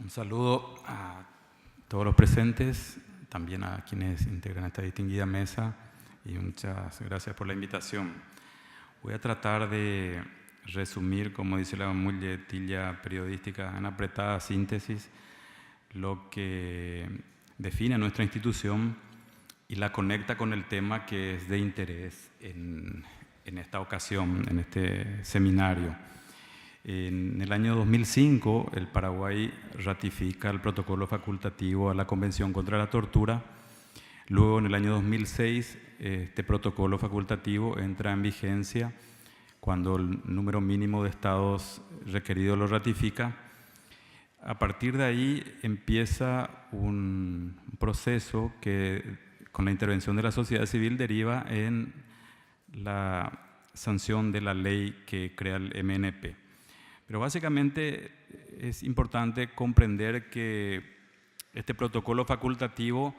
Un saludo a todos los presentes, también a quienes integran esta distinguida mesa, y muchas gracias por la invitación. Voy a tratar de resumir, como dice la muletilla periodística, en apretada síntesis, lo que define nuestra institución y la conecta con el tema que es de interés en esta ocasión, en este seminario. En el año 2005, el Paraguay ratifica el protocolo facultativo a la Convención contra la Tortura. Luego, en el año 2006, este protocolo facultativo entra en vigencia cuando el número mínimo de estados requerido lo ratifica. A partir de ahí empieza un proceso que, con la intervención de la sociedad civil, deriva en la sanción de la ley que crea el MNP. Pero básicamente es importante comprender que este protocolo facultativo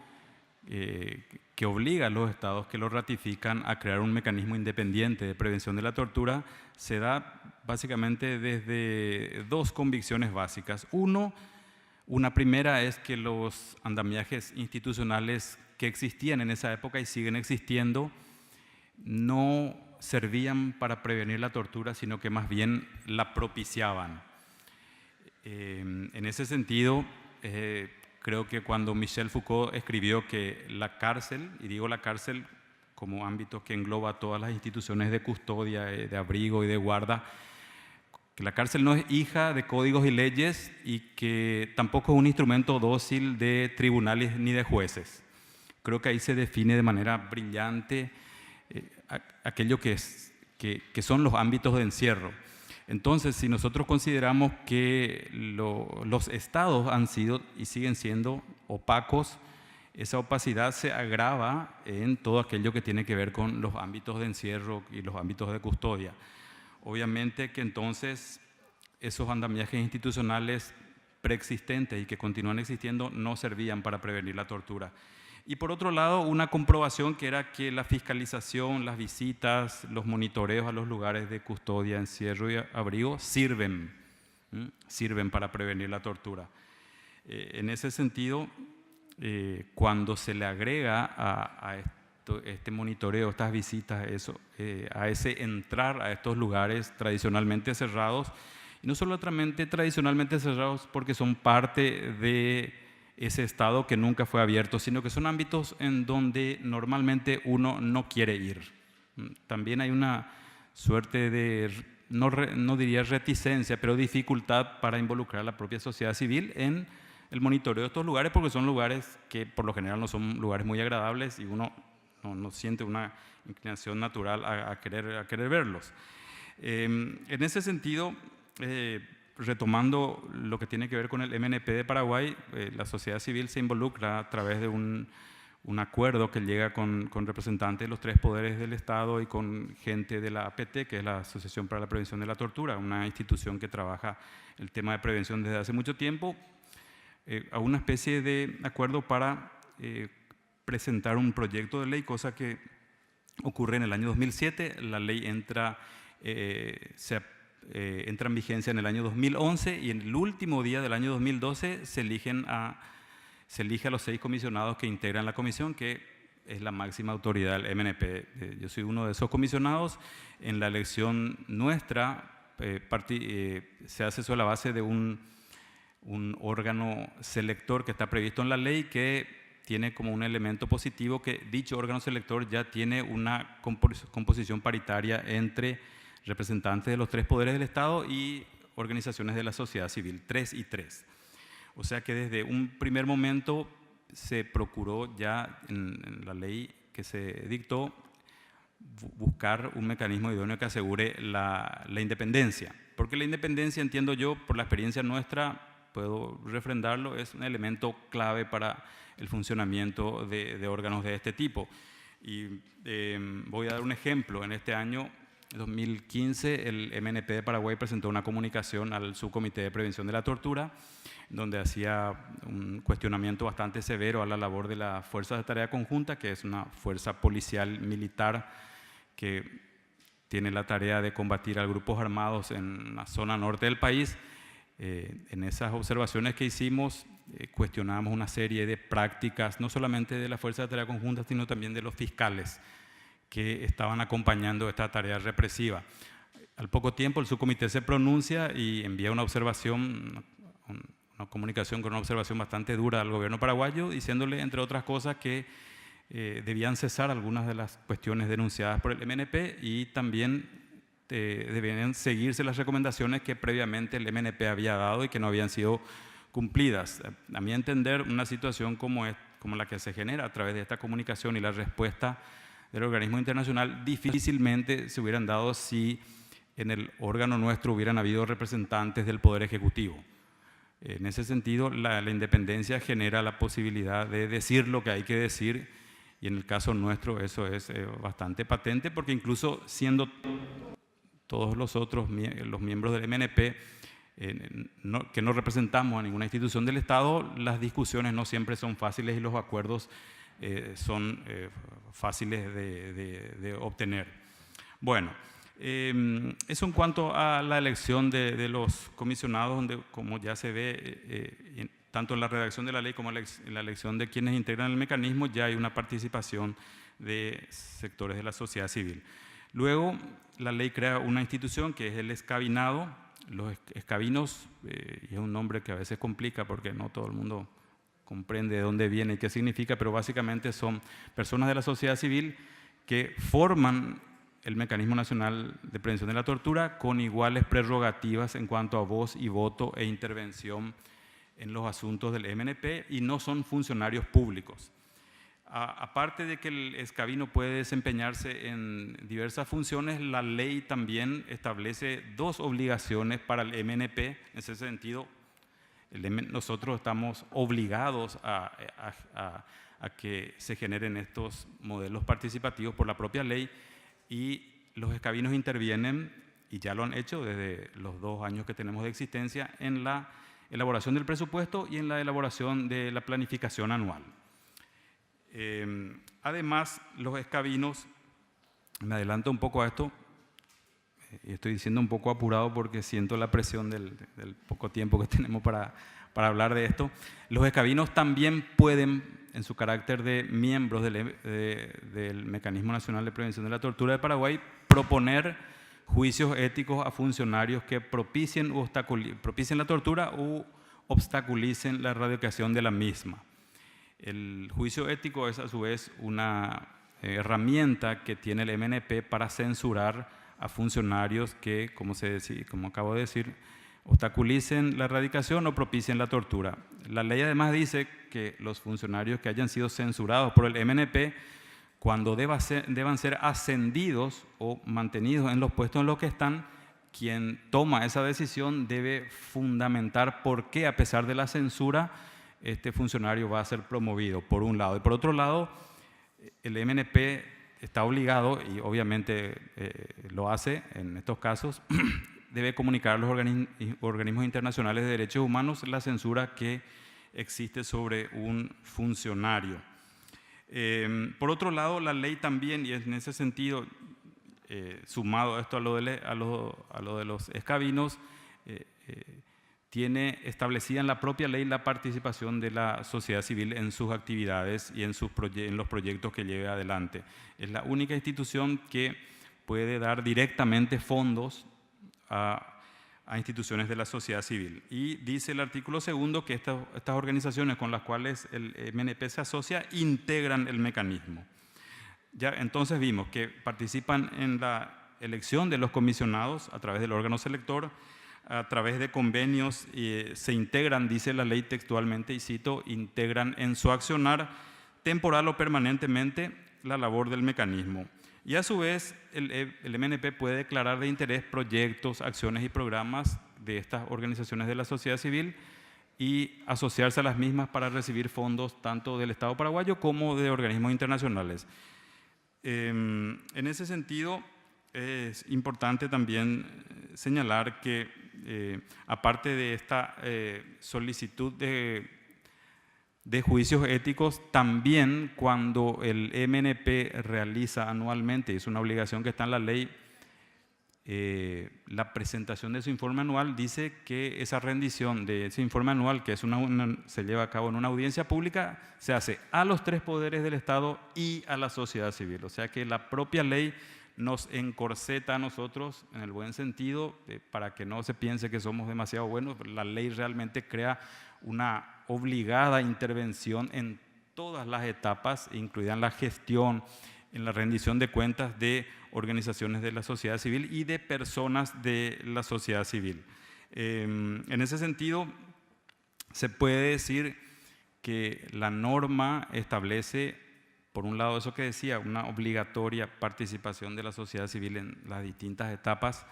que obliga a los estados que lo ratifican a crear un mecanismo independiente de prevención de la tortura se da básicamente desde dos convicciones básicas. Una primera es que los andamiajes institucionales que existían en esa época y siguen existiendo no servían para prevenir la tortura, sino que más bien la propiciaban. En ese sentido, creo que cuando Michel Foucault escribió que la cárcel, y digo la cárcel como ámbito que engloba todas las instituciones de custodia, de abrigo y de guarda, que la cárcel no es hija de códigos y leyes y que tampoco es un instrumento dócil de tribunales ni de jueces. Creo que ahí se define de manera brillante aquello que son los ámbitos de encierro. Entonces, si nosotros consideramos que los estados han sido y siguen siendo opacos, esa opacidad se agrava en todo aquello que tiene que ver con los ámbitos de encierro y los ámbitos de custodia. Obviamente que entonces esos andamiajes institucionales preexistentes y que continúan existiendo no servían para prevenir la tortura. Y por otro lado, una comprobación que era que la fiscalización, las visitas, los monitoreos a los lugares de custodia, encierro y abrigo sirven para prevenir la tortura. En ese sentido, cuando se le agrega a este monitoreo, estas visitas, a ese entrar a estos lugares tradicionalmente cerrados, y no solamente tradicionalmente cerrados porque son parte de ese estado que nunca fue abierto, sino que son ámbitos en donde normalmente uno no quiere ir. También hay una suerte de, no diría reticencia, pero dificultad para involucrar a la propia sociedad civil en el monitoreo de estos lugares, porque son lugares que por lo general no son lugares muy agradables y uno no siente una inclinación natural a querer verlos. En ese sentido, retomando lo que tiene que ver con el MNP de Paraguay, la sociedad civil se involucra a través de un acuerdo que llega con representantes de los tres poderes del Estado y con gente de la APT, que es la Asociación para la Prevención de la Tortura, una institución que trabaja el tema de prevención desde hace mucho tiempo, a una especie de acuerdo para presentar un proyecto de ley, cosa que ocurre en el año 2007. La ley entra en vigencia en el año 2011 y en el último día del año 2012 se elige a los 6 comisionados que integran la comisión, que es la máxima autoridad del MNP. Yo soy uno de esos comisionados. En la elección nuestra se hace sobre la base de un órgano selector que está previsto en la ley, que tiene como un elemento positivo que dicho órgano selector ya tiene una composición paritaria entre representantes de los 3 poderes del Estado y organizaciones de la sociedad civil, 3 y 3. O sea que desde un primer momento se procuró ya en la ley que se dictó buscar un mecanismo idóneo que asegure la independencia. Porque la independencia, entiendo yo, por la experiencia nuestra, puedo refrendarlo, es un elemento clave para el funcionamiento de órganos de este tipo. Y voy a dar un ejemplo. En este año 2015, el MNP de Paraguay presentó una comunicación al Subcomité de Prevención de la Tortura, donde hacía un cuestionamiento bastante severo a la labor de las Fuerzas de Tarea Conjunta, que es una fuerza policial militar que tiene la tarea de combatir a grupos armados en la zona norte del país. En esas observaciones que hicimos, cuestionamos una serie de prácticas, no solamente de la Fuerza de Tarea Conjunta, sino también de los fiscales que estaban acompañando esta tarea represiva. Al poco tiempo el subcomité se pronuncia y envía una observación, una comunicación con una observación bastante dura al gobierno paraguayo, diciéndole, entre otras cosas, que debían cesar algunas de las cuestiones denunciadas por el MNP y también debían seguirse las recomendaciones que previamente el MNP había dado y que no habían sido cumplidas. A mi entender, una situación como la que se genera a través de esta comunicación y la respuesta del organismo internacional difícilmente se hubieran dado si en el órgano nuestro hubieran habido representantes del Poder Ejecutivo. En ese sentido, la independencia genera la posibilidad de decir lo que hay que decir, y en el caso nuestro eso es bastante patente, porque incluso siendo todos los otros los miembros del MNP que no representamos a ninguna institución del Estado, las discusiones no siempre son fáciles y los acuerdos son fáciles de obtener. Bueno, eso en cuanto a la elección de los comisionados, donde, como ya se ve, tanto en la redacción de la ley como en la elección de quienes integran el mecanismo, ya hay una participación de sectores de la sociedad civil. Luego, la ley crea una institución que es el escabinado. Los escabinos, y es un nombre que a veces complica porque no todo el mundo comprende de dónde viene y qué significa, pero básicamente son personas de la sociedad civil que forman el Mecanismo Nacional de Prevención de la Tortura con iguales prerrogativas en cuanto a voz y voto e intervención en los asuntos del MNP y no son funcionarios públicos. Aparte de que el escabino puede desempeñarse en diversas funciones, la ley también establece dos obligaciones para el MNP. En ese sentido, nosotros estamos obligados a que se generen estos modelos participativos por la propia ley, y los escabinos intervienen, y ya lo han hecho desde los 2 años que tenemos de existencia, en la elaboración del presupuesto y en la elaboración de la planificación anual. Además, los escabinos, me adelanto un poco a esto, y estoy diciendo un poco apurado porque siento la presión del poco tiempo que tenemos para hablar de esto. Los escabinos también pueden, en su carácter de miembros del Mecanismo Nacional de Prevención de la Tortura de Paraguay, proponer juicios éticos a funcionarios que propicien la tortura u obstaculicen la erradicación de la misma. El juicio ético es a su vez una herramienta que tiene el MNP para censurar a funcionarios que, como acabo de decir, obstaculicen la erradicación o propicien la tortura. La ley además dice que los funcionarios que hayan sido censurados por el MNP, cuando deban ser ascendidos o mantenidos en los puestos en los que están, quien toma esa decisión debe fundamentar por qué, a pesar de la censura, este funcionario va a ser promovido, por un lado. Y por otro lado, el MNP está obligado, y obviamente lo hace en estos casos, debe comunicar a los organismos internacionales de derechos humanos la censura que existe sobre un funcionario. Por otro lado, la ley también, y en ese sentido, sumado a esto a lo de los escabinos, tiene establecida en la propia ley la participación de la sociedad civil en sus actividades y en los proyectos que lleve adelante. Es la única institución que puede dar directamente fondos a instituciones de la sociedad civil. Y dice el artículo 2 que estas organizaciones con las cuales el MNP se asocia integran el mecanismo. Ya entonces vimos que participan en la elección de los comisionados a través del órgano selector, a través de convenios, se integran, dice la ley textualmente, y cito, integran en su accionar temporal o permanentemente la labor del mecanismo. Y a su vez, el MNP puede declarar de interés proyectos, acciones y programas de estas organizaciones de la sociedad civil y asociarse a las mismas para recibir fondos tanto del Estado paraguayo como de organismos internacionales. En ese sentido, es importante también señalar que aparte de esta solicitud de juicios éticos, también cuando el MNP realiza anualmente, es una obligación que está en la ley, la presentación de su informe anual, dice que esa rendición de ese informe anual, que es se lleva a cabo en una audiencia pública, se hace a los 3 poderes del Estado y a la sociedad civil. O sea que la propia ley nos encorseta a nosotros, en el buen sentido, para que no se piense que somos demasiado buenos. La ley realmente crea una obligada intervención en todas las etapas, incluida en la gestión, en la rendición de cuentas de organizaciones de la sociedad civil y de personas de la sociedad civil. En ese sentido, se puede decir que la norma establece, por un lado, eso que decía, una obligatoria participación de la sociedad civil en las distintas etapas,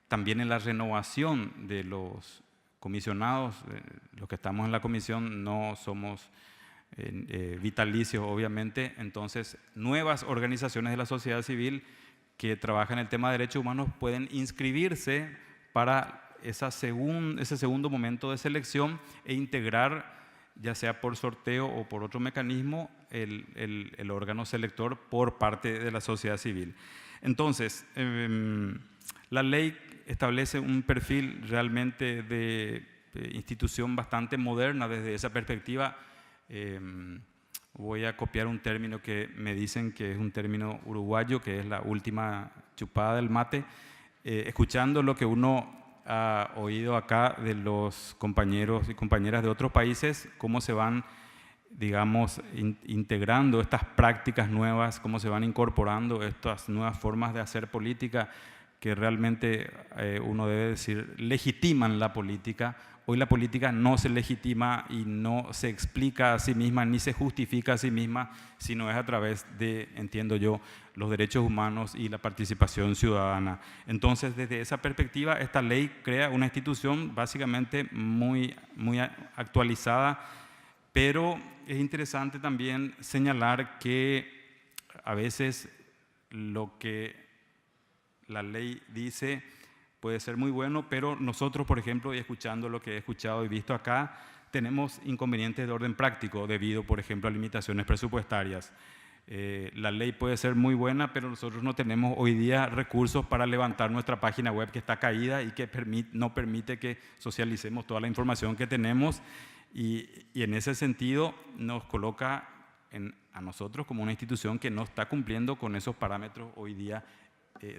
también en la renovación de los comisionados. Los que estamos en la comisión no somos vitalicios, obviamente. Entonces, nuevas organizaciones de la sociedad civil que trabajan en el tema de derechos humanos pueden inscribirse para ese segundo momento de selección e integrar, ya sea por sorteo o por otro mecanismo, el órgano selector por parte de la sociedad civil. Entonces, la ley establece un perfil realmente de institución bastante moderna desde esa perspectiva. Voy a copiar un término que me dicen que es un término uruguayo, que es la última chupada del mate. Escuchando lo que uno ha oído acá de los compañeros y compañeras de otros países, cómo se van, digamos, integrando estas prácticas nuevas, cómo se van incorporando estas nuevas formas de hacer política, que realmente uno debe decir legitiman la política. Hoy la política no se legitima y no se explica a sí misma ni se justifica a sí misma, sino es a través de, entiendo yo, los derechos humanos y la participación ciudadana. Entonces, desde esa perspectiva, esta ley crea una institución básicamente muy actualizada, pero es interesante también señalar que a veces lo que la ley dice puede ser muy bueno, pero nosotros, por ejemplo, y escuchando lo que he escuchado y visto acá, tenemos inconvenientes de orden práctico debido, por ejemplo, a limitaciones presupuestarias. La ley puede ser muy buena, pero nosotros no tenemos hoy día recursos para levantar nuestra página web que está caída y que no permite que socialicemos toda la información que tenemos, y en ese sentido nos coloca a nosotros como una institución que no está cumpliendo con esos parámetros hoy día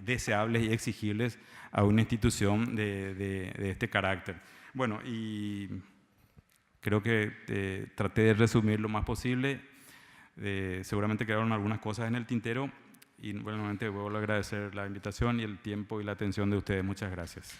deseables y exigibles a una institución de este carácter. Bueno, y creo que traté de resumir lo más posible. Seguramente quedaron algunas cosas en el tintero y nuevamente vuelvo a agradecer la invitación y el tiempo y la atención de ustedes. Muchas gracias.